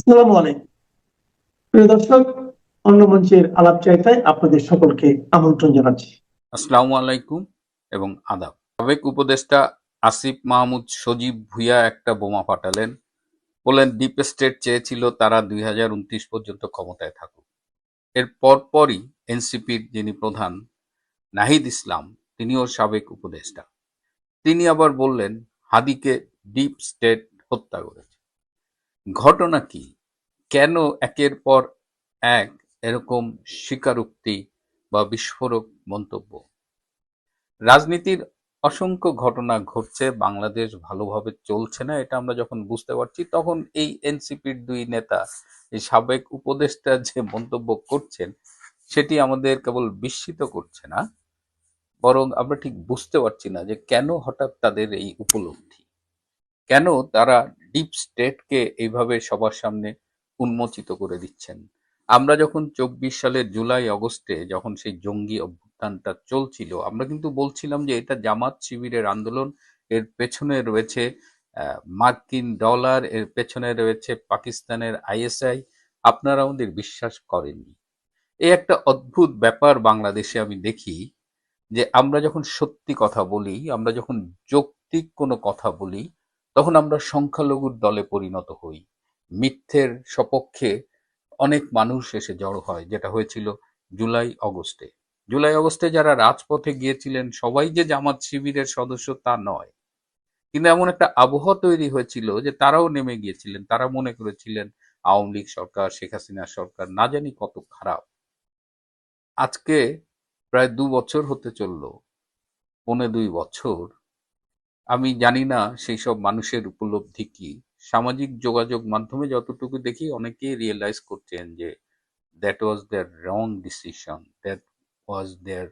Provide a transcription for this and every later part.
আসসালামু আলাইকুম। প্রিয় দর্শক, অন্য মঞ্চের আলাপচারিতায় আপনাদের সকলকে আমন্ত্রণ জানাচ্ছি। আসসালামু আলাইকুম এবং আদাব। সাবেক উপদেষ্টা আসিফ মাহমুদ সজীব ভুঁইয়া একটা বোমা ফাটালেন, বললেন ডিপ স্টেট চেয়েছিল তারা 2029 পর্যন্ত ক্ষমতায় থাকুক। এর পরপরই এনসিপির যিনি প্রধান নাহিদ ইসলাম, তিনিও সাবেক উপদেষ্টা, তিনি আবার বললেন হাদিকে ডিপ স্টেট হত্যা করেছে। ঘটনা কি? কেন একের পর এক এরকম স্বীকারোক্তি বা বিস্ফোরক মন্তব্য? রাজনীতির অসংখ্য ঘটনা ঘটছে, বাংলাদেশ ভালোভাবে চলছে না, এটা আমরা যখন বুঝতে পারছি তখন এই এনসিপির দুই নেতা, এই সাবেক উপদেষ্টা যে মন্তব্য করছেন সেটি আমাদের কেবল বিস্মিত করছে না, বরং আমরা ঠিক বুঝতে পারছি না যে কেন হঠাৎ তাদের এই উপলব্ধি, কেন তারা ডিপ স্টেটকে এইভাবে সবার সামনে উন্মোচিত করে দিচ্ছেন। আমরা যখন 24 সালের জুলাই আগস্টে যখন সেই জঙ্গি অভ্যুত্থানটা চলছিল, আমরা কিন্তু বলছিলাম যে এটা জামাত শিবিরের আন্দোলন, এর পেছনে রয়েছে মার্কিন ডলার, এর পেছনে রয়েছে পাকিস্তানের আইএসআই। আপনারা আমাদের বিশ্বাস করেননি। এই একটা অদ্ভুত ব্যাপার বাংলাদেশে আমি দেখি, যে আমরা যখন সত্যি কথা বলি, আমরা যখন যৌক্তিক কোনো কথা বলি, তখন আমরা সংখ্যালঘুর দলে পরিণত হই। মিথ্যের সপক্ষে অনেক মানুষ এসে জড়ো হয়, যেটা হয়েছিল জুলাই অগস্টে। জুলাই অগস্টে যারা রাজপথে গিয়েছিলেন সবাই যে জামাত শিবিরের সদস্য তা নয়, কিন্তু এমন একটা আবহাওয়া তৈরি হয়েছিল যে তারাও নেমে গিয়েছিলেন। তারা মনে করেছিলেন আওয়ামী লীগ সরকার, শেখ হাসিনা সরকার না জানি কত খারাপ। আজকে প্রায় 2 বছর হতে চললো, 1.25 বছর। আমি জানি না সেই সব মানুষের উপলব্ধি কি। সামাজিক যোগাযোগ মাধ্যমে যতটুকু দেখি, অনেকেই রিয়েলাইজ করছেন যে that was their wrong decision, that was their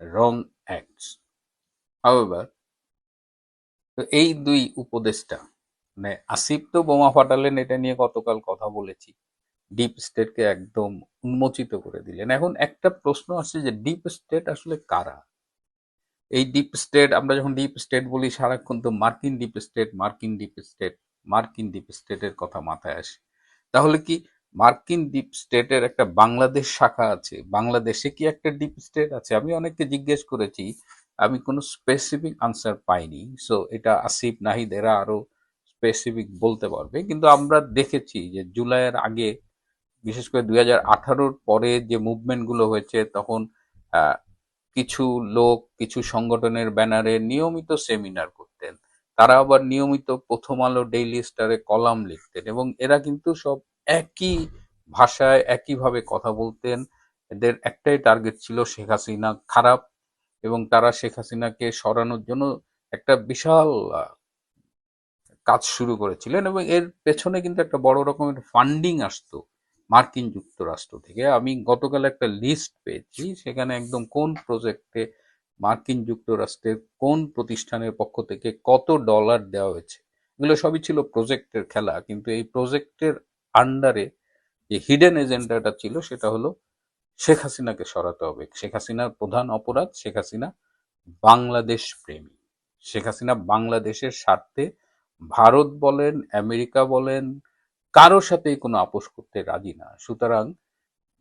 wrong acts. However, তো এই দুই উপদেষ্টা, মানে আসিফ তো বোমা ফাটালেন, এটা নিয়ে গতকাল কথা বলেছি, ডিপ স্টেটকে একদম উন্মোচিত করে দিলেন। এখন একটা প্রশ্ন আসছে যে ডিপ স্টেট আসলে কারা? এই ডিপ স্টেট, আমরা যখন ডিপ স্টেট বলি সারাক্ষণ তো মার্কিন ডিপ স্টেট, মার্কিন ডিপ স্টেট, মার্কিন ডিপ স্টেটের কথা মাথায় আসে। তাহলে কি মার্কিন ডিপ স্টেটের একটা বাংলাদেশ শাখা আছে? বাংলাদেশে কি একটা ডিপ স্টেট আছে? আমি অনেককে জিজ্ঞেস করেছি, আমি কোনো স্পেসিফিক আনসার পাইনি। সো এটা আসিফ নাহিদ এরা আরো স্পেসিফিক বলতে পারবে। কিন্তু আমরা দেখেছি যে জুলাইয়ের আগে, বিশেষ করে 2018-র পরে যে মুভমেন্ট গুলো হয়েছে, তখন আহ, কিছু লোক কিছু সংগঠনের ব্যানারে নিয়মিত সেমিনার করতেন। তারা আবার নিয়মিত প্রথম আলো, ডেইলি স্টারে কলাম লিখতেন, এবং এরা কিন্তু সব একই ভাষায় একইভাবে কথা বলতেন। এদের একটাই টার্গেট ছিল শেখ হাসিনা খারাপ, এবং তারা শেখ হাসিনাকে সরানোর জন্য একটা বিশাল কাজ শুরু করেছিলেন, এবং এর পেছনে কিন্তু একটা বড় রকমের ফান্ডিং আসতো মার্কিন যুক্তরাষ্ট্র থেকে। আমি গতকাল একটা লিস্ট পেয়েছি, সেখানে একদম কোন প্রজেক্টে মার্কিন যুক্তরাষ্ট্রের কোন প্রতিষ্ঠানের পক্ষ থেকে কত ডলার দেওয়া হয়েছে। এগুলো সবই ছিল প্রজেক্টের খেলা, কিন্তু এই প্রজেক্টের আন্ডারে যে হিডেন এজেন্ডাটা ছিল সেটা হলো শেখ হাসিনাকে সরাতে হবে। শেখ হাসিনার প্রধান অপরাধ, শেখ হাসিনা বাংলাদেশ প্রেমী। শেখ হাসিনা বাংলাদেশের স্বার্থে ভারত বলেন, আমেরিকা বলেন, কারোর সাথেই কোনো আপোষ করতে রাজি না। সুতরাং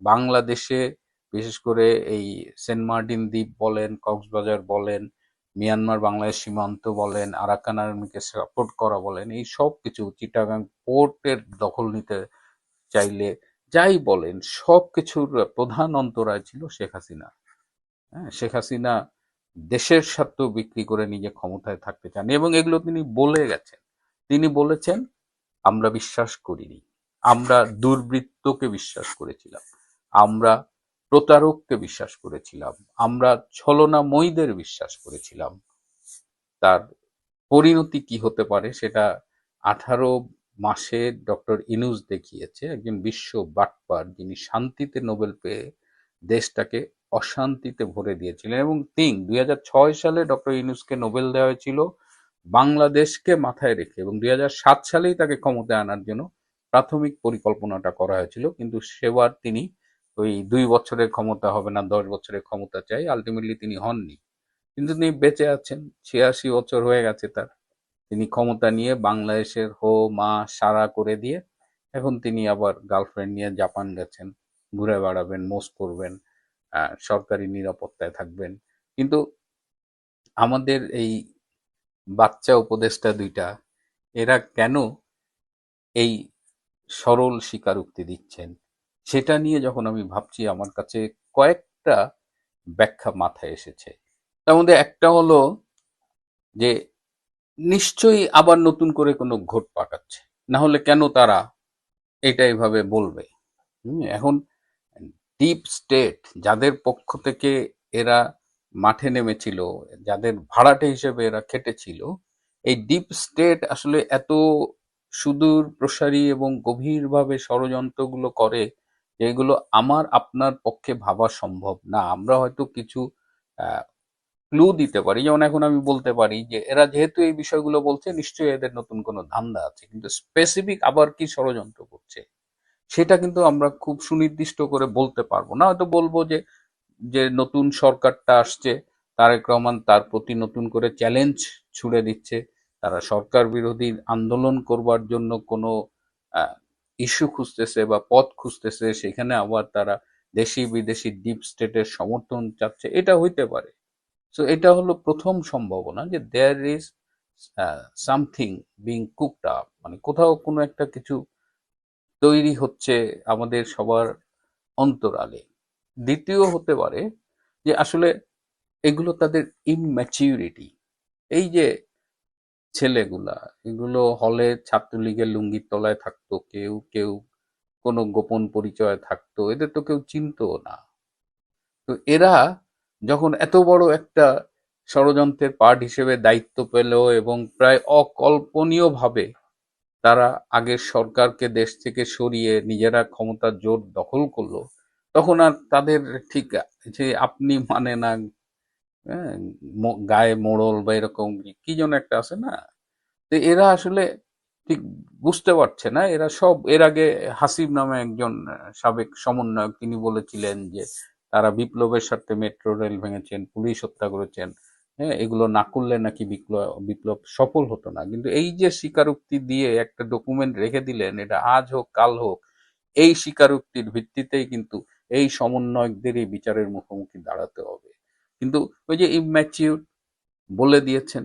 বাংলাদেশে, বিশেষ করে এই সেন্ট মার্টিন দ্বীপ বলেন, কক্সবাজার বলেন, মিয়ানমার বাংলাদেশ সীমান্ত বলেন, আরাকান আর্মিকে সাপোর্ট করা বলেন, এই সব কিছু, চিটাগাং পোর্টের দখল নিতে চাইলে যাই বলেন, সব কিছুর প্রধান অন্তরায় ছিল শেখ হাসিনা। হ্যাঁ, শেখ হাসিনা দেশের স্বার্থ বিক্রি করে নিজে ক্ষমতায় থাকতে চান, এবং এগুলো তিনি বলে গেছেন। তিনি বলেছেন, আমরা বিশ্বাস করিনি, আমরা দুর্বৃত্তকে বিশ্বাস করেছিলাম, আমরা প্রতারককে বিশ্বাস করেছিলাম, আমরা ছলনাময়ীদের বিশ্বাস করেছিলাম। তার পরিণতি কি হতে পারে সেটা 18 মাসে ডক্টর ইনুস দেখিয়েছে। একজন বিশ্ব বাটপার, যিনি শান্তিতে নোবেল পেয়ে দেশটাকে অশান্তিতে ভরে দিয়েছিলেন। এবং 2006 সালে ডক্টর ইনুসকে নোবেল দেওয়া হয়েছিল বাংলাদেশকে মাথায় রেখে, এবং 2007 সালেই তাকে ক্ষমতায় আনার জন্য প্রাথমিক পরিকল্পনাটা করা হয়েছিল। কিন্তু সেবার তিনি ওই 2 বছরের ক্ষমতা হবে না, 10 বছরের ক্ষমতা চাই, আলটিমেটলি তিনি হননি। কিন্তু তিনি বেঁচে আছেন, 86 বছর হয়ে গেছে তার। তিনি ক্ষমতা নিয়ে বাংলাদেশের হো মা সারা করে দিয়ে এখন তিনি আবার গার্লফ্রেন্ড নিয়ে জাপান গেছেন, ঘুরে বেড়াবেন, মোজ করবেন, সরকারি নিরাপত্তায় থাকবেন। কিন্তু আমাদের এই বাচ্চা উপদেষ্টা দুইটা, এরা কেন এই সরল স্বীকারোক্তি দিচ্ছেন, সেটা নিয়ে যখন আমি ভাবছি, আমার কাছে কয়েকটা ব্যাখ্যা মাথায় এসেছে। তার মধ্যে একটা হলো যে নিশ্চয়ই আবার নতুন করে কোনো ঘোট পাকাচ্ছে, না হলে কেন তারা এটা এভাবে বলবে। এখন ডিপ স্টেট যাদের পক্ষ থেকে এরা মাঠে নেমেছিল, যাদের ভাড়াটে হিসেবে এরা খেটেছিল, এই ডিপ স্টেট আসলে এত সুদূর প্রসারী এবং গভীরভাবে ষড়যন্ত্রগুলো করে, যেগুলো আমার আপনার পক্ষে ভাবা সম্ভব না। আমরা হয়তো কিছু ক্লু দিতে পারি, যেমন এখন আমি বলতে পারি যে এরা যেহেতু এই বিষয়গুলো বলছে, নিশ্চয়ই এদের নতুন কোনো ধান্দা আছে, কিন্তু স্পেসিফিক আবার কি ষড়যন্ত্র করছে সেটা কিন্তু আমরা খুব সুনির্দিষ্ট করে বলতে পারবো না। হয়তো বলবো যে যে নতুন সরকারটা আসছে, তারেক রহমান তার প্রতি নতুন করে চ্যালেঞ্জ ছুড়ে দিচ্ছে, তারা সরকার বিরোধী আন্দোলন করবার জন্য কোনো ইস্যু খুঁজতেছে বা পথ খুঁজতেছে, সেখানে আবার তারা দেশি বিদেশি ডিপ স্টেটের সমর্থন চাচ্ছে, এটা হইতে পারে। সো এটা হলো প্রথম সম্ভাবনা, যে there is something being cooked up, মানে কোথাও কোনো একটা কিছু তৈরি হচ্ছে আমাদের সবার অন্তরালে। দ্বিতীয় হতে পারে যে আসলে এগুলো তাদের ইমম্যাচিউরিটি। এই যে ছেলেগুলা, এগুলো হলে ছাত্রলীগের লুঙ্গির তলায় থাকতো, কেউ কেউ কোনো গোপন পরিচয় থাকতো, এদের তো কেউ চিনতো না। তো এরা যখন এত বড় একটা ষড়যন্ত্রের পার্ট হিসেবে দায়িত্ব পেল এবং প্রায় অকল্পনীয়ভাবে তারা আগের সরকারকে দেশ থেকে সরিয়ে নিজেরা ক্ষমতার জোর দখল করলো, তখন আর তাদের ঠিক যে আপনি মানে না, হ্যাঁ, গায়ে মোড়ল বা এরকম কি যেন একটা আছে না, তো এরা আসলে ঠিক বুঝতে পারছে না। এরা সব, এর আগে হাসিব নামে একজন সাবেক সমন্বয়ক, তিনি বলেছিলেন যে তারা বিপ্লবের স্বার্থে মেট্রো রেল ভেঙেছেন, পুলিশ হত্যা করেছেন, হ্যাঁ, এগুলো না করলে নাকি বিপ্লব বিপ্লব সফল হতো না। কিন্তু এই যে স্বীকারোক্তি দিয়ে একটা ডকুমেন্ট রেখে দিলেন, এটা আজ হোক কাল হোক, এই স্বীকারোক্তির ভিত্তিতেই কিন্তু এই সমন্বয়কদেরই বিচারের মুখোমুখি দাঁড়াতে হবে। কিন্তু ওই যে ইম্যাচিউর বলে দিয়েছেন,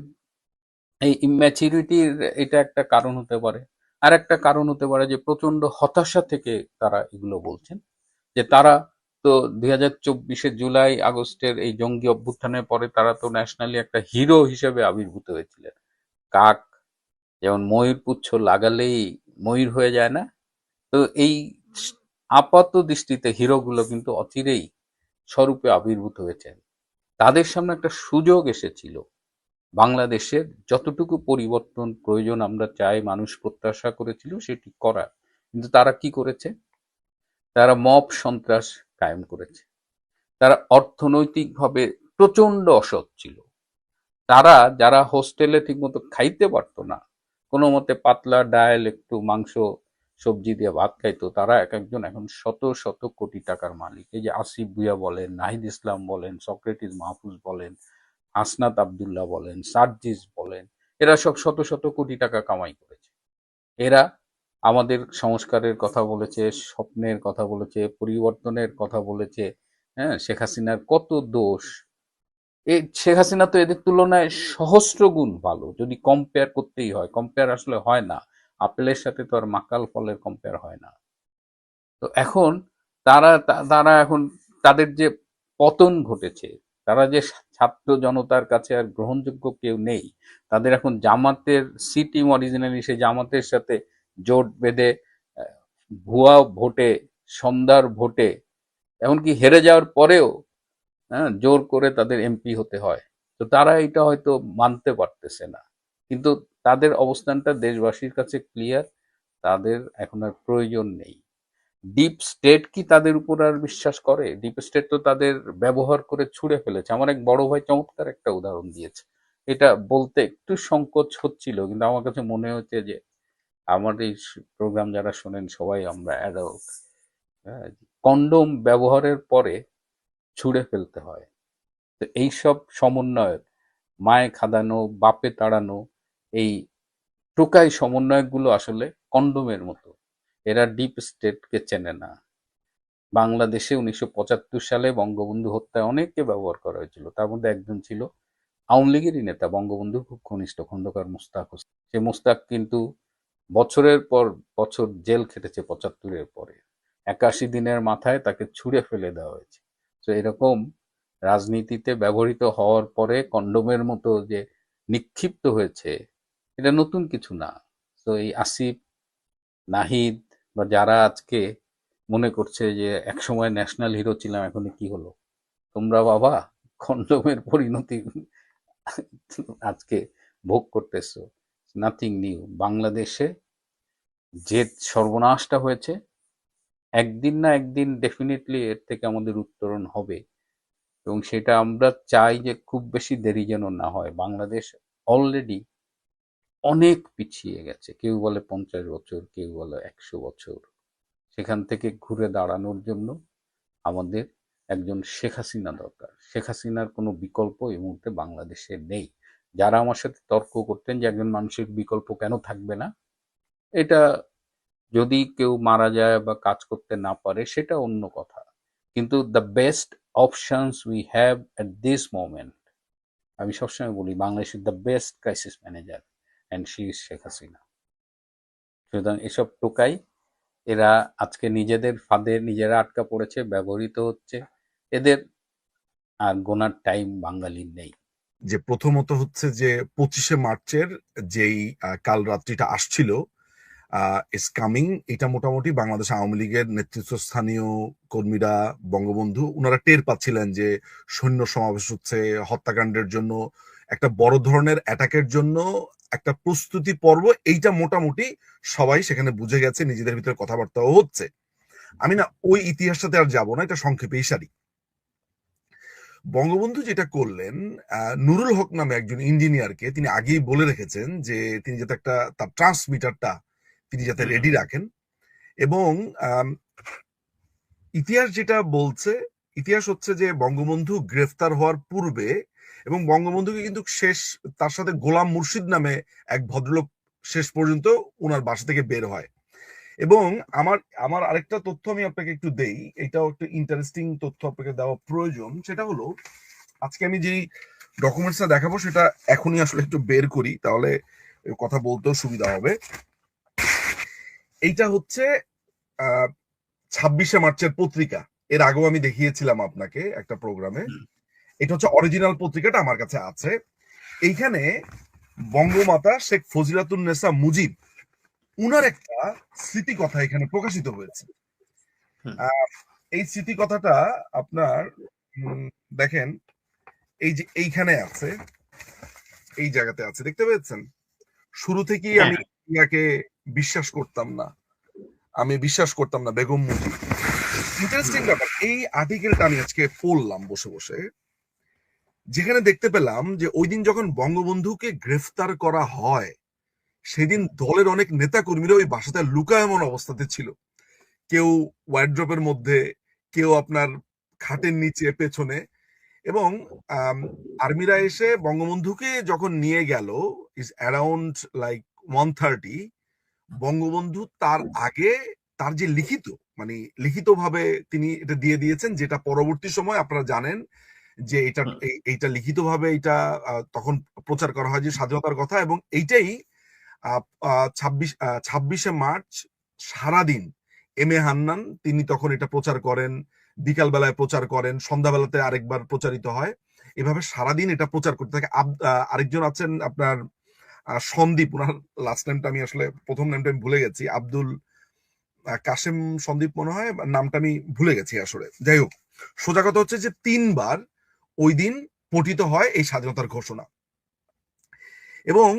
এই ইম্যাচুরিটির এটা একটা কারণ হতে পারে। আর একটা কারণ হতে পারে যে প্রচন্ড হতাশা থেকে তারা এগুলো বলছেন, যে তারা তো 2024 জুলাই আগস্টের এই জঙ্গি অভ্যুত্থানের পরে তারা তো ন্যাশনালি একটা হিরো হিসেবে আবির্ভূত হয়েছিলেন। কাক যেমন ময়ূর পুচ্ছ লাগালেই ময়ূর হয়ে যায় না, তো এই আপাত দৃষ্টিতে হিরোগুলো কিন্তু অচিরেই স্বরূপে আবির্ভূত হয়েছেন। তাদের সামনে একটা সুযোগ এসেছিল, বাংলাদেশের যতটুকু পরিবর্তন প্রয়োজন আমরা চাই, মানুষ প্রত্যাশা করেছিল সেটি করার। কিন্তু তারা কি করেছে? তারা মব সন্ত্রাস কায়েম করেছে। তারা অর্থনৈতিকভাবে প্রচন্ড অসৎ ছিল। তারা যারা হোস্টেলে ঠিকমতো খাইতে পারতো না, কোনো মতে পাতলা ডাল একটু মাংস সবজি দিয়ে ভাত খাইতো, তারা এক একজন এখন শত শত কোটি টাকার মালিক। এই যে আসিফ ভুঁইয়া বলেন, নাহিদ ইসলাম বলেন, সক্রেটিস মাহফুজ বলেন, হাসনাত আবদুল্লাহ বলেন, সার্জিস বলেন, এরা সব শত শত কোটি টাকা কামাই করেছে। এরা আমাদের সংস্কারের কথা বলেছে, স্বপ্নের কথা বলেছে, পরিবর্তনের কথা বলেছে। হ্যাঁ, শেখ হাসিনার কত দোষ, এই শেখ হাসিনা তো এদের তুলনায় সহস্র গুণ ভালো, যদি কম্পেয়ার করতেই হয়। কম্পেয়ার আসলে হয় না, আপেলের সাথে তো আর মাকাল ফলের কম্পেয়ার হয় না। তো এখন তারা এখন তাদের যে পতন ঘটেছে, তারা যে ছাত্র জনতার কাছে আর গ্রহণযোগ্য কেউ নেই, তাদের এখন জামাতের সি টিম, অরিজিনালি সেই জামাতের সাথে জোট বেঁধে আহ, ভুয়া ভোটে, সন্ধ্যার ভোটে, এমনকি হেরে যাওয়ার পরেও হ্যাঁ জোর করে তাদের এমপি হতে হয়। তো তারা এটা হয়তো মানতে পারতেছে না, কিন্তু তাদের অবস্থানটা দেশবাসীর কাছে ক্লিয়ার, তাদের এখন আর প্রয়োজন নেই। ডিপ স্টেট কি তাদের উপর আর বিশ্বাস করে? ডিপ স্টেট তো তাদের ব্যবহার করে ছুঁড়ে ফেলেছে। আমার এক বড় ভাই চমৎকার একটা উদাহরণ দিয়েছে, এটা বলতে একটু সংকোচ হচ্ছিল, কিন্তু আমার কাছে মনে হচ্ছে যে আমার এই প্রোগ্রাম যারা শোনেন সবাই আমরা অ্যাডাল্ট। হ্যাঁ, কন্ডোম ব্যবহারের পরে ছুঁড়ে ফেলতে হয়। তো এইসব সমন্বয়ক, মায়ে খাদানো বাপে তাড়ানো, এই টোকাই সমন্বয়কগুলো আসলে কন্ডোমের মতো। এরা ডিপ স্টেটকে চেনে না। বাংলাদেশে 1975 সালে বঙ্গবন্ধু হত্যায় অনেককে ব্যবহার করা হয়েছিল, তার মধ্যে একজন ছিল আওয়ামী লীগেরই নেতা, বঙ্গবন্ধুর খুব ঘনিষ্ঠ খন্দকার মোস্তাক হোসেন। সে মোস্তাক কিন্তু বছরের পর বছর জেল খেটেছে 75-এর পরে। 81 দিনের মাথায় তাকে ছুঁড়ে ফেলে দেওয়া হয়েছে। তো এরকম রাজনীতিতে ব্যবহৃত হওয়ার পরে কন্ডোমের মতো যে নিক্ষিপ্ত হয়েছে, এটা নতুন কিছু না। তো এই আসিফ, নাহিদ বা যারা আজকে মনে করছে যে একসময় ন্যাশনাল হিরো ছিলাম, এখন কি হলো, তোমরা বাবা কন্ডোমের পরিণতি আজকে ভোগ করতেছো। Nothing new. বাংলাদেশে যে সর্বনাশটা হয়েছে, একদিন না একদিন ডেফিনেটলি এর থেকে আমাদের উত্তরণ হবে, এবং সেটা আমরা চাই যে খুব বেশি দেরি যেন না হয়। বাংলাদেশ অলরেডি অনেক পিছিয়ে গেছে, কেউ বলে 50 বছর, কেউ বলে 100 বছর। সেখান থেকে ঘুরে দাঁড়ানোর জন্য আমাদের একজন শেখ হাসিনা দরকার। শেখ হাসিনার কোনো বিকল্প এই মুহূর্তে বাংলাদেশে নেই। যারা আমার সাথে তর্ক করতেন যে একজন মানুষের বিকল্প কেন থাকবে না, এটা যদি কেউ মারা যায় বা কাজ করতে না পারে সেটা অন্য কথা, কিন্তু the best options we have at this moment, আমি সবসময় বলি বাংলাদেশের the best crisis manager and she is Sheikh Hasina. সুতরাং এসব টোকাই, এরা আজকে নিজেদের ফাঁদে নিজেরা আটকা পড়েছে, ব্যবহৃত হচ্ছে। এদের আর গোনার টাইম বাঙালির নেই। যে প্রথমত হচ্ছে যে 25শে মার্চের যেই কাল রাত্রিটা আসছিল ইস কামিং, এটা মোটামুটি বাংলাদেশ আওয়ামী লীগের নেতৃত্বস্থানীয় কর্মীরা, বঙ্গবন্ধু, ওনারা টের পাচ্ছিলেন যে সৈন্য সমাবেশ হচ্ছে, হত্যাকাণ্ডের জন্য একটা বড় ধরনের অ্যাটাকের জন্য একটা প্রস্তুতি পর্ব, এইটা মোটামুটি সবাই সেখানে বুঝে গেছে, নিজেদের ভিতরে কথাবার্তাও হচ্ছে। আমি না ওই ইতিহাসটাতে আর যাবো না, এটা সংক্ষেপেই সারি। বঙ্গবন্ধু যেটা করলেন, নুরুল হক নামে একজন ইঞ্জিনিয়ারকে তিনি আগেই বলে রেখেছেন যে তিনি যাতে একটা তার ট্রান্সমিটারটা তিনি যাতে রেডি রাখেন। এবং ইতিহাস যেটা বলছে, ইতিহাস হচ্ছে যে বঙ্গবন্ধু গ্রেফতার হওয়ার পূর্বে, এবং বঙ্গবন্ধুকে কিন্তু শেষ তার সাথে গোলাম মুর্শিদ নামে এক ভদ্রলোক শেষ পর্যন্ত ওনার বাসা থেকে বের হয়। এবং আমার আমার আরেকটা তথ্য আমি আপনাকে একটু দেই, এটাও একটা ইন্টারেস্টিং তথ্য আপনাকে দেওয়া প্রয়োজন। সেটা হলো, আজকে আমি যে ডকুমেন্টসটা দেখাবো সেটা এখনই আসলে একটু বের করি, তাহলে কথা বলতেও সুবিধা হবে। এইটা হচ্ছে 26শে মার্চের পত্রিকা, এর আগেও আমি দেখিয়েছিলাম আপনাকে একটা প্রোগ্রামে। এটা হচ্ছে অরিজিনাল পত্রিকাটা আমার কাছে আছে। এইখানে বঙ্গমাতা শেখ ফজিলাতুন্নেসা মুজিব উনার একটা স্মৃতি কথা এখানে প্রকাশিত হয়েছে। এই স্মৃতি কথাটা আপনার দেখেন, এই যে এইখানে আছে, এই জায়গাতে আছে, দেখতে পেয়েছেন? শুরু থেকেই আমি ইয়াকে বিশ্বাস করতাম না, বেগম মুজিব। ইন্টারেস্টিং ব্যাপার, এই আর্টিকেলটা আমি আজকে পড়লাম বসে বসে, যেখানে দেখতে পেলাম যে ওই দিন যখন বঙ্গবন্ধুকে গ্রেফতার করা হয়, সেদিন দলের অনেক নেতা কর্মীরা ওই বাসাতে লুকায়মন অবস্থাতে ছিল। কেউ ওয়ার্ড্রপের মধ্যে, কেউ আপনার খাটের নিচে পেছনে। এবং আর্মিরা এসে বঙ্গবন্ধুকে যখন নিয়ে গেল, ইজ অ্যারাউন্ড লাইক 1:30, বঙ্গবন্ধু তার আগে তার যে লিখিতভাবে তিনি এটা দিয়ে দিয়েছেন, যেটা পরবর্তী সময় আপনারা জানেন যে এইটা লিখিতভাবে এটা তখন প্রচার করা হয় যে স্বাধীনতার কথা। এবং এইটাই 26শে মার্চ সারাদিন এম এ হান্নান তিনি তখন এটা প্রচার করেন, বিকাল বেলায় প্রচার করেন, সন্ধ্যাবেলাতে আরেকবার প্রচারিত হয়, এভাবে সারাদিন এটা প্রচার করতে থাকে। আরেকজন আছেন আপনার সন্দীপ, ওনার লাস্ট নেমটা আমি আসলে প্রথম নেমটা আমি ভুলে গেছি, আব্দুল কাশেম সন্দীপ মনে হয়, নামটা আমি ভুলে গেছি আসলে। যাই হোক, সোজা কথা হচ্ছে যে 3 বার ওই দিন পঠিত হয় এই স্বাধীনতার ঘোষণা, এবং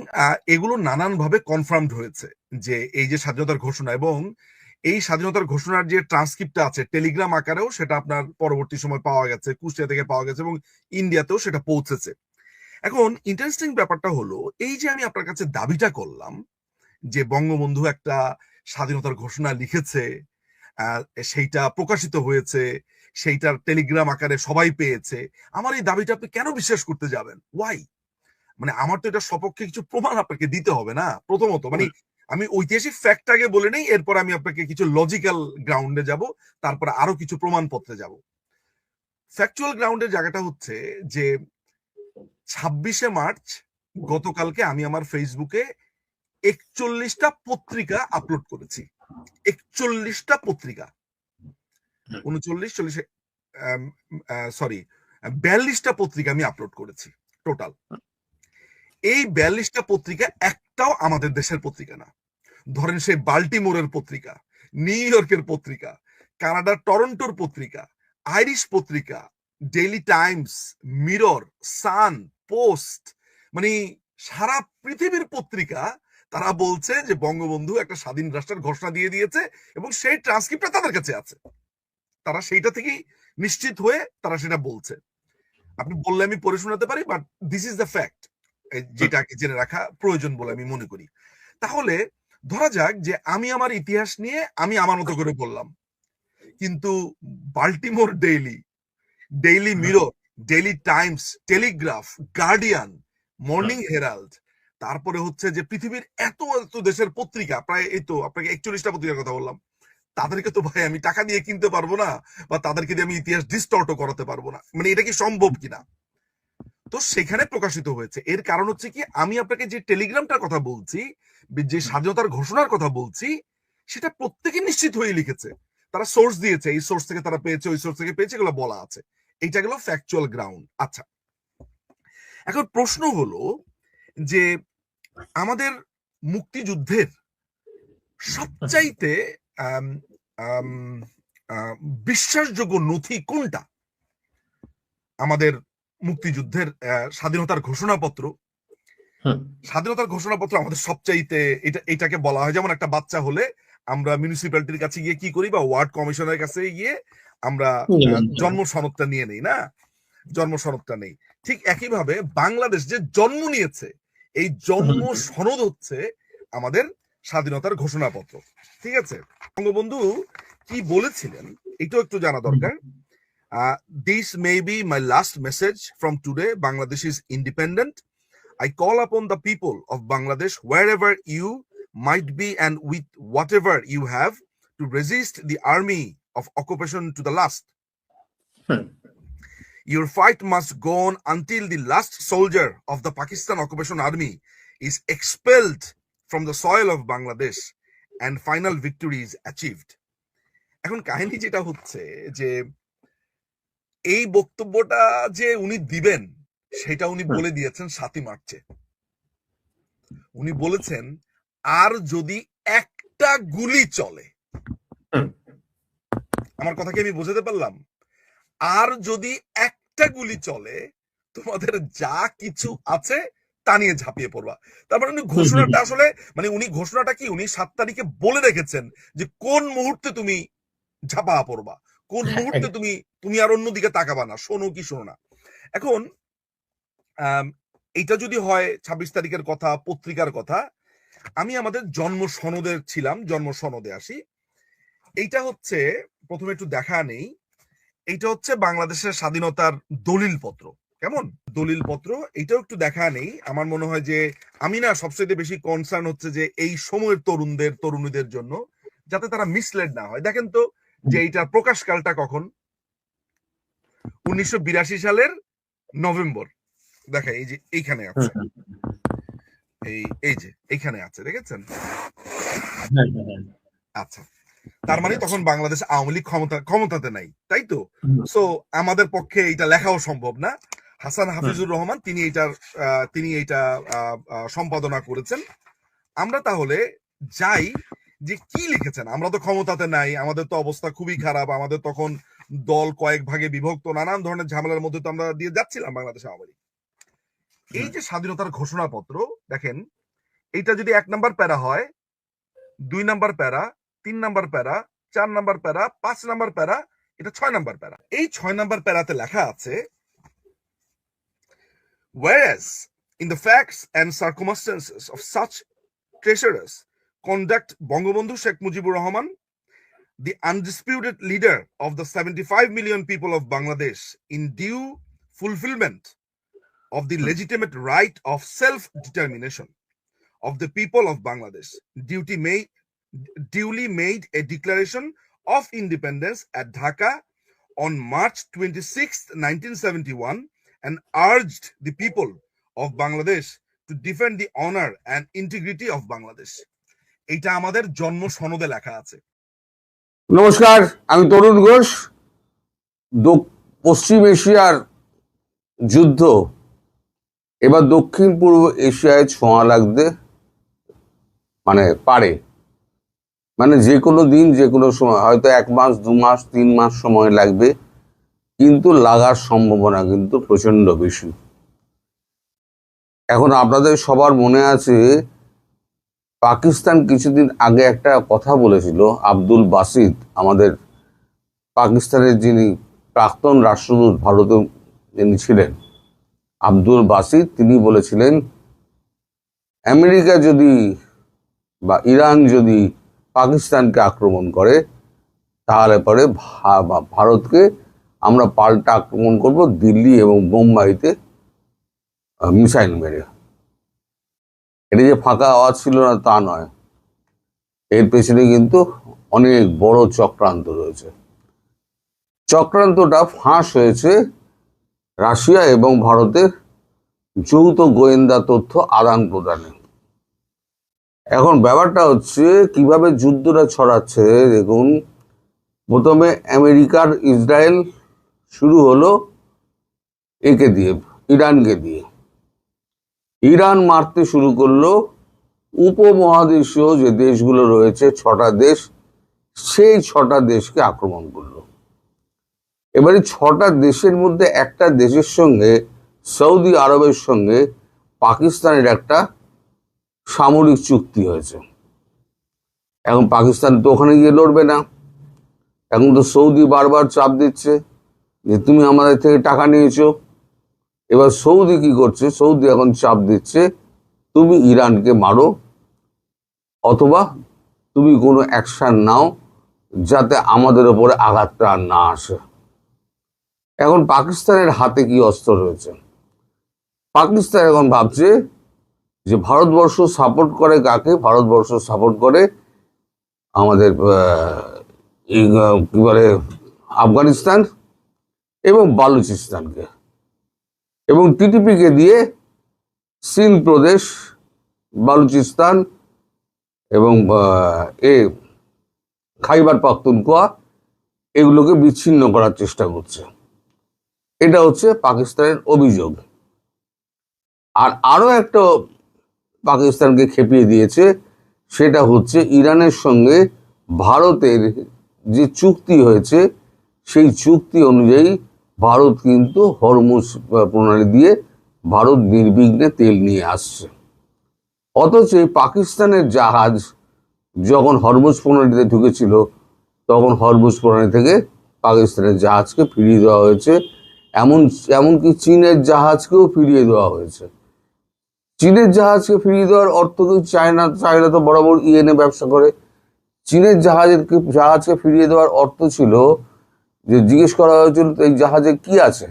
এগুলো নানানভাবে কনফার্মড হয়েছে যে এই যে স্বাধীনতার ঘোষণা, এবং এই স্বাধীনতার ঘোষণার যে ট্রান্সক্রিপ্টটা আছে টেলিগ্রাম আকারেও, সেটা আপনার পরবর্তী সময় পাওয়া গেছে, কুষ্টিয়া থেকে পাওয়া গেছে, এবং ইন্ডিয়াতেও সেটা পৌঁছেছে। এখন ইন্টারেস্টিং ব্যাপারটা হলো, এই যে আমি আপনার কাছে দাবিটা করলাম যে বঙ্গবন্ধু একটা স্বাধীনতার ঘোষণা লিখেছে, সেইটা প্রকাশিত হয়েছে, সেইটার টেলিগ্রাম আকারে সবাই পেয়েছে, আমার এই দাবিটা আপনি কেন বিশ্বাস করতে যাবেন? ওয়াই? আমার তো এটা সপক্ষে কিছু প্রমাণ আপনাকে দিতে হবে না, প্রথমত। আমি ঐতিহাসিক ফ্যাক্টটাকে বলে নেই, এরপর আমি আপনাকে কিছু লজিক্যাল গ্রাউন্ডে যাব, তারপরে আরো কিছু প্রমাণপত্রে যাব। ফ্যাকচুয়াল গ্রাউন্ডের জায়গাটা হচ্ছে যে 26শে মার্চ গতকালকে আমি আমার ফেসবুকে 41টা পত্রিকা আপলোড করেছি। 41টা পত্রিকা, 42টা পত্রিকা আমি আপলোড করেছি টোটাল। এই 42টা পত্রিকা একটাও আমাদের দেশের পত্রিকা না। ধরেন সেই বাল্টিমোরের পত্রিকা, নিউ ইয়র্কের পত্রিকা, কানাডার টরন্টোর পত্রিকা, আইরিশ পত্রিকা, ডেইলি টাইমস, মিরর, সান, পোস্ট, মানে সারা পৃথিবীর পত্রিকা তারা বলছে যে বঙ্গবন্ধু একটা স্বাধীন রাষ্ট্রের ঘোষণা দিয়ে দিয়েছে এবং সেই ট্রান্সক্রিপ্টটা তাদের কাছে আছে। তারা সেইটা থেকেই নিশ্চিত হয়ে তারা সেটা বলছে। আপনি বললে আমি পড়ে শোনাতে পারি, but this is the fact, যেটাকে জেনে রাখা প্রয়োজন বলে আমি মনে করি। তাহলে ধরা যাক যে আমি আমার ইতিহাস নিয়ে আমি আমার মতো করে বললাম, কিন্তু Baltimore daily, daily mirror, daily Times, Telegraph, guardian, morning Herald, তারপরে হচ্ছে যে পৃথিবীর এত এত দেশের পত্রিকা, প্রায় এই তো আপনাকে 41টা পত্রিকার কথা বললাম, তাদেরকে তো ভাই আমি টাকা দিয়ে কিনতে পারবো না, বা তাদেরকে দিয়ে আমি ইতিহাস ডিস্টর্টও করাতে পারবো না। মানে এটা কি সম্ভব কিনা? তো সেখানে প্রকাশিত হয়েছে। এর কারণ হচ্ছে কি, আমি আপনাকে যে টেলিগ্রামটার কথা বলছি, যে স্বাধীনতার ঘোষণার কথা বলছি, সেটা প্রত্যেকে নিশ্চিত হয়ে লিখেছে। তারা সোর্স দিয়েছে, এই সোর্স থেকে তারা পেয়েছে, ওই সোর্স থেকে পেয়েছে, এগুলো বলা আছে। এইটা গেল ফ্যাকচুয়াল গ্রাউন্ড। আচ্ছা, এখন প্রশ্ন হলো যে আমাদের মুক্তিযুদ্ধের সবচাইতে বিশ্বাসযোগ্য নথি কোনটা? আমাদের মুক্তিযুদ্ধের স্বাধীনতার ঘোষণাপত্র। স্বাধীনতার ঘোষণাপত্র আমাদের সবচাইতে, এটাকে বলা হয়, যেমন একটা বাচ্চা হলে আমরা মিউনিসিপ্যালিটির কাছে গিয়ে কি করি, বা ওয়ার্ড কমিশনের কাছে গিয়ে আমরা জন্ম সনদটা নিয়ে নেই না, জন্ম সনদটা নেই। ঠিক একইভাবে বাংলাদেশ যে জন্ম নিয়েছে, এই জন্ম সনদ হচ্ছে আমাদের স্বাধীনতার ঘোষণাপত্র। ঠিক আছে, বঙ্গবন্ধু কি বলেছিলেন এটাও একটু জানা দরকার। This may be my last message from today. Bangladesh is independent. I call upon the people of Bangladesh, wherever you might be and with whatever you have, to resist the army of occupation to the last. Your fight must go on until the last soldier of the Pakistan occupation army is expelled from the soil of Bangladesh and final victory is achieved. এখন কাহিনী যেটা হচ্ছে যে এই বক্তব্যটা যে উনি দিবেন সেটা উনি বলে দিয়েছেন 7ই মার্চে। উনি বলেছেন, আর যদি একটা গুলি চলে, আমার কথা কি আমি বোঝাতে পারলাম? আর যদি একটা গুলি চলে, তোমাদের যা কিছু আছে তা নিয়ে ঝাঁপিয়ে পড়বা। তারপরে উনি ঘোষণাটা আসলে, মানে উনি ঘোষণাটা কি, উনি 7 তারিখে বলে রেখেছেন যে কোন মুহূর্তে তুমি ঝাঁপা পড়বা, কোন মুহূর্তে তুমি আর অন্যদিকে তাকাবা না, শোনো কি শোনো না। এখন এটা যদি হয় 26 তারিখের কথা, পত্রিকার কথা, আমি আমাদের জন্ম সনদের ছিলাম, জন্ম সনদে আসি। এইটা হচ্ছে প্রথমে একটু দেখা নেই, এইটা হচ্ছে বাংলাদেশের স্বাধীনতার দলিল পত্র। কেমন দলিল পত্র, এটাও একটু দেখা নেই। আমার মনে হয় যে আমি না সবচেয়ে বেশি কনসার্ন হচ্ছে যে এই সময়ের তরুণীদের জন্য, যাতে তারা মিসলেড না হয়। দেখেন তো যে এইটার প্রকাশকালটা কখন, 1982 সালের নভেম্বর। দেখা, এই যে এইখানে আছে, এই যে এইখানে আছে, দেখেছেন? আচ্ছা, তার মানে তখন বাংলাদেশ আওয়ামী লীগ ক্ষমতাতে নাই, তাই তো? সো আমাদের পক্ষে এটা লেখাও সম্ভব না। হাসান হাফিজুর রহমান তিনি এইটা সম্পাদনা করেছেন। আমরা তাহলে যাই যে কি লিখেছেন। আমরা তো ক্ষমতাতে নাই, আমাদের তো অবস্থা খুবই খারাপ, আমাদের তখন দল কয়েক ভাগে বিভক্ত, নানান ধরনের ঝামেলার মধ্যে তো আমরা দিয়ে যাচ্ছিলাম বাংলাদেশ আওয়ামী লীগ। এই যে স্বাধীনতার ঘোষণাপত্র, দেখেন এইটা যদি 1 নাম্বার প্যারা হয়, 2 নাম্বার প্যারা, 3 নাম্বার প্যারা, 4 নাম্বার প্যারা, 5 নাম্বার প্যারা, এটা 6 নাম্বার প্যারা। এই 6 নাম্বার প্যারাতে লেখা আছে, whereas in the facts and circumstances of such treacherous conduct, Bangabandhu Sheikh Mujibur Rahman, the undisputed leader of the 75 million people of Bangladesh, in due fulfillment of the legitimate right of self-determination, of the people of Bangladesh duly made a declaration of independence at Dhaka on March 26, 1971, and urged the people of Bangladesh to defend the honor and integrity of Bangladesh. এটা আমাদের জন্ম সনদে লেখা আছে। নমস্কার, আমি তরুণ ঘোষ। পশ্চিম এশিয়ার যুদ্ধ এবার দক্ষিণ পূর্ব এশিয়ায় ছোঁয়া লাগতে পারে, যে কোনো দিন যে কোনো সময়, হয়তো 1 মাস 2 মাস 3 মাস সময় লাগবে, কিন্তু লাগার সম্ভাবনা কিন্তু প্রচন্ড বেশি। এখন আপনাদের সবার মনে আছে পাকিস্তান কিছুদিন আগে একটা কথা বলেছিল, আব্দুল বাসিত, আমাদের পাকিস্তানের যিনি প্রাক্তন রাষ্ট্রদূত ভারতে যিনি ছিলেন, আব্দুল বাসিত, তিনি বলেছিলেন আমেরিকা যদি বা ইরান যদি পাকিস্তানকে আক্রমণ করে তাহলে পরে ভারতকে আমরা পাল্টা আক্রমণ করব দিল্লি এবং বোম্বাইতে মিসাইল মেরে। এটা যে ফাঁকা আওয়াজ ছিল না তা নয়, এর পেছনে কিন্তু অনেক বড় চক্রান্ত রয়েছে। চক্রান্তটা ফাঁস হয়েছে রাশিয়া এবং ভারতের যৌথ গোয়েন্দা তথ্য আদান প্রদানে। এখন ব্যাপারটা হচ্ছে কিভাবে যুদ্ধটা ছড়াচ্ছে। দেখুন, প্রথমে আমেরিকার ইসরায়েল শুরু হলো একে দিয়ে, ইরানকে দিয়ে। ইরান মারতে শুরু করলো উপমহাদেশীয় যে দেশগুলো রয়েছে 6টা দেশ, সেই 6টা দেশকে আক্রমণ করলো। এবারে 6টা দেশের মধ্যে একটা দেশের সঙ্গে, সৌদি আরবের সঙ্গে পাকিস্তানের একটা সামরিক চুক্তি হয়েছে। এখন পাকিস্তান তো ওখানে গিয়ে লড়বে না, এখন তো সৌদি বারবার চাপ দিচ্ছে যে তুমি আমাদের থেকে টাকা নিয়েছো। এবার সৌদি কি করছে, সৌদি এখন চাপ দিচ্ছে তুমি ইরানকে মারো অথবা তুমি কোনো অ্যাকশন নাও যাতে আমাদের ওপরে আঘাতটা আর না আসে। এখন পাকিস্তানের হাতে কি অস্ত্র রয়েছে? পাকিস্তান এখন ভাবছে যে ভারতবর্ষ সাপোর্ট করে কাকে? ভারতবর্ষ সাপোর্ট করে আমাদের কি বলে আফগানিস্তান এবং বালুচিস্তানকে, এবং টিটিপিকে দিয়ে সিন্ধ প্রদেশ, বালুচিস্তান এবং খাইবার পাখতুনখোয়া এগুলোকে বিচ্ছিন্ন করার চেষ্টা করছে। এটা হচ্ছে পাকিস্তানের অভিযোগ। আর আরো একটা পাকিস্তানকে খেপিয়ে দিয়েছে, সেটা হচ্ছে ইরানের সঙ্গে ভারতের যে চুক্তি হয়েছে সেই চুক্তি অনুযায়ী ভারত কিন্তু হরমুজ প্রণালী দিয়ে ভারত নির্বিঘ্নে তেল নিয়ে আসছে। অথচ পাকিস্তানের জাহাজ যখন হরমুজ প্রণালীতে ঢুকেছিল তখন হরমুজ প্রণালী থেকে পাকিস্তানের জাহাজকে ফিরিয়ে দেওয়া হয়েছে। এমনকি চীনের জাহাজকেও ফিরিয়ে দেওয়া হয়েছে। চীনের জাহাজকে ফিরিয়ে দেওয়ার অর্থ কি? চায়না তো বরাবর ইয়েনে ব্যবসা করে। চীনের জাহাজকে ফিরিয়ে দেওয়ার অর্থ ছিল যে জিজ্ঞেস করা হয়েছিল এই জাহাজে কি আছে,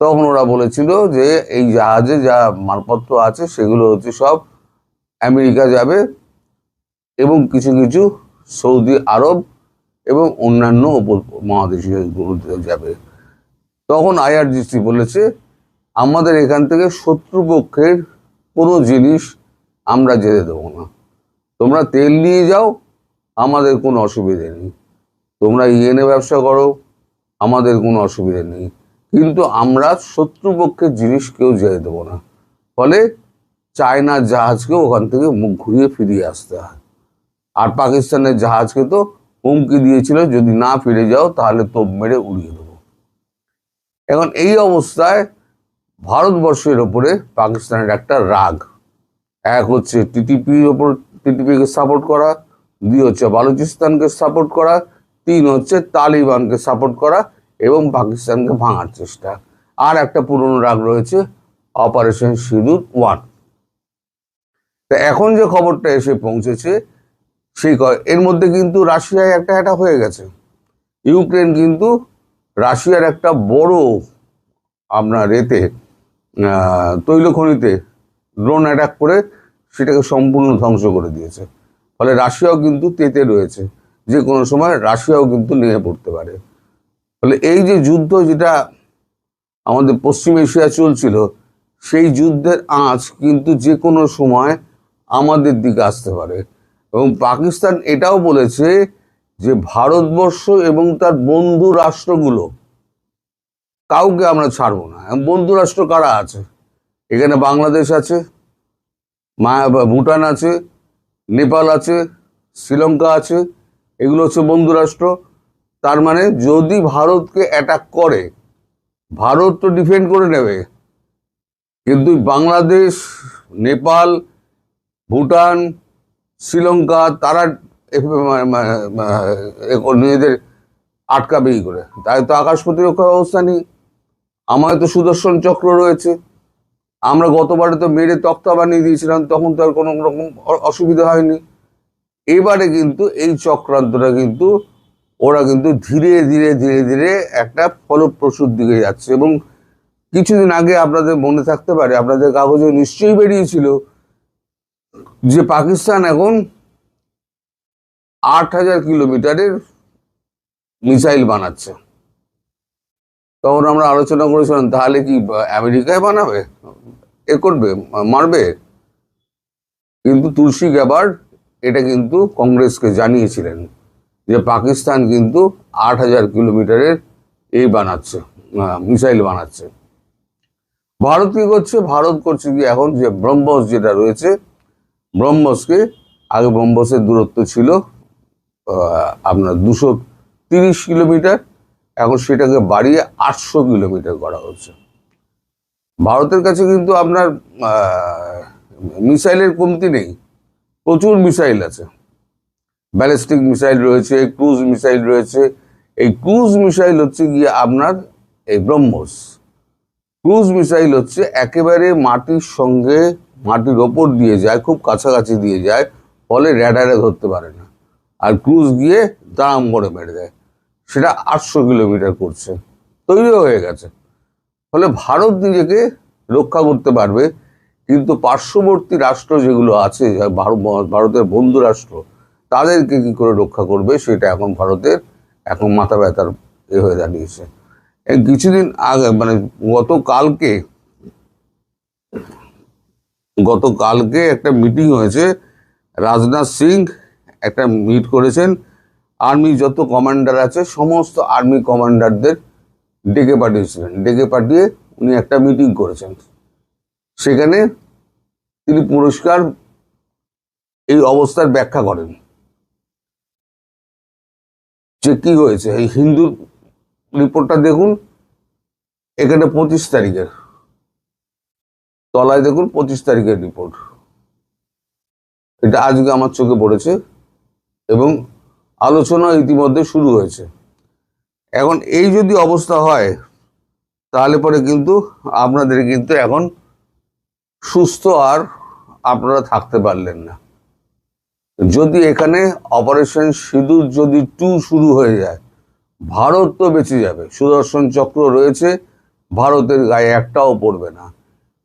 তখন ওরা বলেছিল যে এই জাহাজে যা মালপত্র আছে সেগুলো হচ্ছে সব আমেরিকা যাবে এবং কিছু কিছু সৌদি আরব এবং অন্যান্য উপমহাদেশীয় গুলোতে যাবে। তখন IRGC বলেছে আমাদের এখান থেকে শত্রুপক্ষের কোনো জিনিস আমরা যেতে দেবো না, তোমরা তেল নিয়ে যাও, আমাদের কোনো অসুবিধে নেই, তোমরা ইয়েনে ব্যবসা করো, আমাদের কোনো অসুবিধে নেই, কিন্তু আমরা শত্রুপক্ষের জিনিস কেউ যেতে দেবো না। ফলে চায়নার জাহাজকে ওখান থেকে মুখ ঘুরিয়ে ফিরিয়ে আসতে হয়। আর পাকিস্তানের জাহাজকে তো হুমকি দিয়েছিল যদি না ফিরে যাও তাহলে তোপ মেরে উড়িয়ে দেবো। এখন এই অবস্থায় ভারতবর্ষের ওপরে পাকিস্তানের একটা রাগ। এক হচ্ছে টিটিপির ওপর, টিটিপিকে সাপোর্ট করা, 2 হচ্ছে বালুচিস্তানকে সাপোর্ট করা, 3 হচ্ছে তালিবানকে সাপোর্ট করা এবং পাকিস্তানকে ভাঙার চেষ্টা। আর একটা পুরনো রাগ রয়েছে অপারেশন সিঁদুর 1। তা এখন যে খবরটা এসে পৌঁছেছে সেই এর মধ্যে কিন্তু রাশিয়ায় একটা অ্যাটাক হয়ে গেছে। ইউক্রেন কিন্তু রাশিয়ার একটা বড় আপনার তৈল খনিতে ড্রোন অ্যাটাক করে সেটাকে সম্পূর্ণ ধ্বংস করে দিয়েছে। ফলে রাশিয়াও কিন্তু তেতে রয়েছে, যে কোনো সময় রাশিয়াও কিন্তু নিয়ে পড়তে পারে। ফলে এই যে যুদ্ধ যেটা আমাদের পশ্চিম এশিয়া চলছিল, সেই যুদ্ধের আঁচ কিন্তু যে কোনো সময় আমাদের দিকে আসতে পারে। এবং পাকিস্তান এটাও বলেছে যে ভারতবর্ষ এবং তার বন্ধু রাষ্ট্রগুলো কাউকে আমরা ছাড়বো না। বন্ধু রাষ্ট্র কারা আছে? এখানে বাংলাদেশ আছে, ভুটান আছে, নেপাল আছে, শ্রীলঙ্কা আছে, এগুলো হচ্ছে বন্ধু রাষ্ট্র। তার মানে যদি ভারতকে অ্যাটাক করে, ভারত তো ডিফেন্ড করে নেবে, কিন্তু বাংলাদেশ, নেপাল, ভুটান, শ্রীলঙ্কা তারা নিজেদের আটকাবে কি করে? তাই তো আকাশ প্রতিরক্ষা ব্যবস্থা নেই। আমাদের তো সুদর্শন চক্র রয়েছে, আমরা গতবারে তো মেরে তক্তা বানিয়ে দিয়েছিলাম, তখন তো আর কোনো রকম অসুবিধা হয়নি। এবারে কিন্তু এই চক্রান্তটা কিন্তু ওরা কিন্তু ধীরে ধীরে ধীরে ধীরে একটা ফলপ্রসূর দিকে যাচ্ছে। এবং কিছুদিন আগে আপনাদের মনে থাকতে পারে, আপনাদের কাগজে নিশ্চয়ই বেরিয়েছিল যে পাকিস্তান এখন 8,000 কিলোমিটারের মিসাইল বানাচ্ছে। তখন আমরা আলোচনা করেছিলাম, তাহলে কি আমেরিকায় বানাবে, এ করবে, মারবে? কিন্তু তুলসী গ্যাবার্ড এটা কিন্তু কংগ্রেসকে জানিয়েছিলেন যে পাকিস্তান কিন্তু 8,000 কিলোমিটারের এই বানাচ্ছে, মিসাইল বানাচ্ছে। ভারত কি করছে? ভারত করছে কি এখন যে ব্রহ্মস যেটা রয়েছে, ব্রহ্মসকে, আগে ব্রহ্মসের দূরত্ব ছিল আপনার 230 কিলোমিটার, এখন সেটাকে বাড়িয়ে 800 কিলোমিটার করা হচ্ছে। ভারতের কাছে কিন্তু আপনার মিসাইলের কমতি নেই, প্রচুর মিসাইল আছে। ব্যালিস্টিক মিসাইল রয়েছে, ক্রুজ মিসাইল রয়েছে। এই ক্রুজ মিসাইল হচ্ছে গিয়ে আপনার এই ব্রহ্মস। ক্রুজ মিসাইল হচ্ছে একেবারে মাটির সঙ্গে, মাটির ওপর দিয়ে যায়, খুব কাছাকাছি দিয়ে যায়, ফলে র্যাডারে ধরতে পারে না, আর ক্রুজ গিয়ে দাম করে মেরে দেয়। সেটা 800 কিলোমিটার করছে, তৈরিও হয়ে গেছে। ফলে ভারত নিজেকে রক্ষা করতে পারবে, কিন্তু পার্শ্ববর্তী রাষ্ট্র যেগুলো আছে, ভারতের বন্ধু রাষ্ট্র, তাদেরকে কি করে রক্ষা করবে সেটা এখন ভারতের এখন মাথা ব্যথার হয়ে দাঁড়িয়েছে। এই কিছুদিন আগে মানে গতকালকে একটা মিটিং হয়েছে, রাজনাথ সিং একটা মিট করেছেন, আর্মি যত কমান্ডার আছে সমস্ত আর্মি কমান্ডারদের ডেকে পাঠিয়েছিলেন। ডেকে পাঠিয়ে উনি একটা মিটিং করেছেন। সেখানে তিনি পুরস্কার এই অবস্থার ব্যাখ্যা করেন যে কি হয়েছে। এই হিন্দু রিপোর্টটা দেখুন, এখানে 25 তারিখের, তলায় দেখুন 25 তারিখের রিপোর্ট। এটা আজকে আমার চোখে পড়েছে এবং আলোচনা ইতিমধ্যে শুরু হয়েছে। এখন এই যদি অবস্থা হয়, তাহলে পরে কিন্তু আপনাদের কিন্তু এখন সুস্থ আর আপনারা থাকতে পারলেন না। যদি এখানে অপারেশন সিঁদুর যদি 2 শুরু হয়ে যায়, ভারত তো বেঁচে যাবে, সুদর্শন চক্র রয়েছে, ভারতের গায়ে একটাও পড়বে না।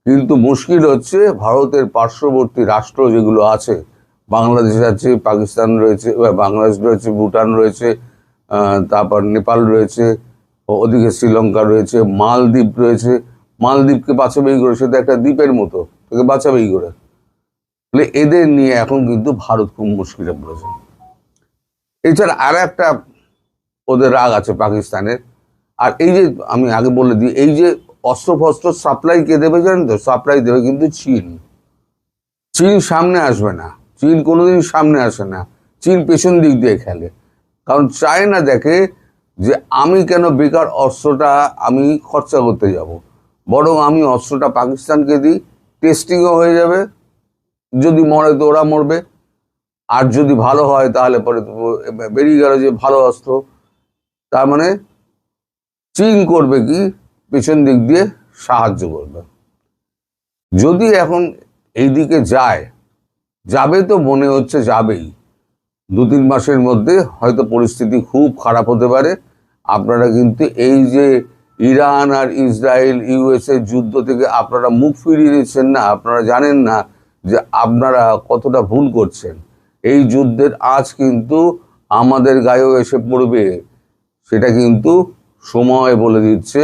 কিন্তু মুশকিল হচ্ছে ভারতের পার্শ্ববর্তী রাষ্ট্র যেগুলো আছে, বাংলাদেশ আছে, পাকিস্তান রয়েছে, বাংলাদেশ রয়েছে, ভুটান রয়েছে, তারপর নেপাল রয়েছে, ওদিকে শ্রীলঙ্কা রয়েছে, মালদ্বীপ রয়েছে। মালদ্বীপকে বাঁচাবেই করে, সেটা একটা দ্বীপের মতো, তোকে বাঁচাবেই করে। তাহলে এদের নিয়ে এখন কিন্তু ভারত খুব মুশকিলে পড়েছে। এছাড়া আর একটা ওদের রাগ আছে পাকিস্তানের। আর এই যে আমি আগে বলে দিই, এই যে অস্ত্র ফস্ত্র সাপ্লাই কে দেবে জানেন তো? সাপ্লাই দেবে কিন্তু চীন। চীন সামনে আসবে না, চীন কোনোদিন সামনে আসে না, চীন পেছন দিক দিয়ে খেলে। কারণ চায়না দেখে যে আমি কেন বেকার অস্ত্রটা আমি খরচা করতে যাব, বরং আমি অস্ত্রটা পাকিস্তানকে দিই, টেস্টিংও হয়ে যাবে, যদি মরে তো ওরা মরবে, আর যদি ভালো হয় তাহলে পরে বেরিয়ে গেল যে ভালো অস্ত্র। তার মানে চীন করবে কি, পেছন দিক দিয়ে সাহায্য করবে। যদি এখন এই দিকে যাবে তো মনে হচ্ছে যাবেই, 2-3 মাসের মধ্যে হয়তো পরিস্থিতি খুব খারাপ হতে পারে। আপনারা কিন্তু এই যে ইরান আর ইসরায়েল ইউএসএ যুদ্ধ থেকে আপনারা মুখ ফিরিয়ে নিচ্ছেন না, আপনারা জানেন না যে আপনারা কতটা ভুল করছেন। এই যুদ্ধের আজ কিন্তু আমাদের গায়েও এসে পড়বে, সেটা কিন্তু সময় বলে দিচ্ছে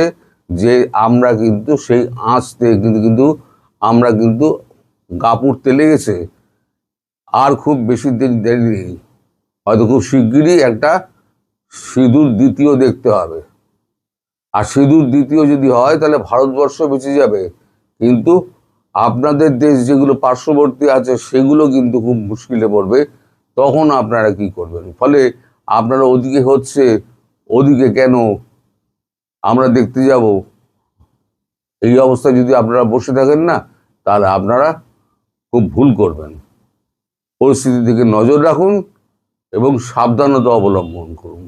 যে আমরা কিন্তু সেই আঁচ থেকে কিন্তু আমরা কিন্তু গা পুড়তে লেগেছে। আর খুব বেশি দিন দেরি নেই, হয়তো খুব শিগগিরই একটা সিঁদুর দ্বিতীয় দেখতে হবে। আর সিঁদুর দ্বিতীয় যদি হয় তাহলে ভারতবর্ষ বেঁচে যাবে, কিন্তু আপনাদের দেশ যেগুলো পার্শ্ববর্তী আছে সেগুলো কিন্তু খুব মুশকিলে পড়বে। তখন আপনারা কি করবেন? ফলে আপনারা ওদিকে হচ্ছে, ওদিকে কেন আমরা দেখতে যাব, এই অবস্থায় যদি আপনারা বসে থাকেন না, তাহলে আপনারা খুব ভুল করবেন। পরিস্থিতির দিকে নজর রাখুন এবং সাবধানতা অবলম্বন করুন।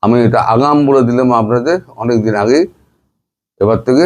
আমি এটা আগাম বলে দিলাম আপনাদের অনেকদিন আগেই। এবার থেকে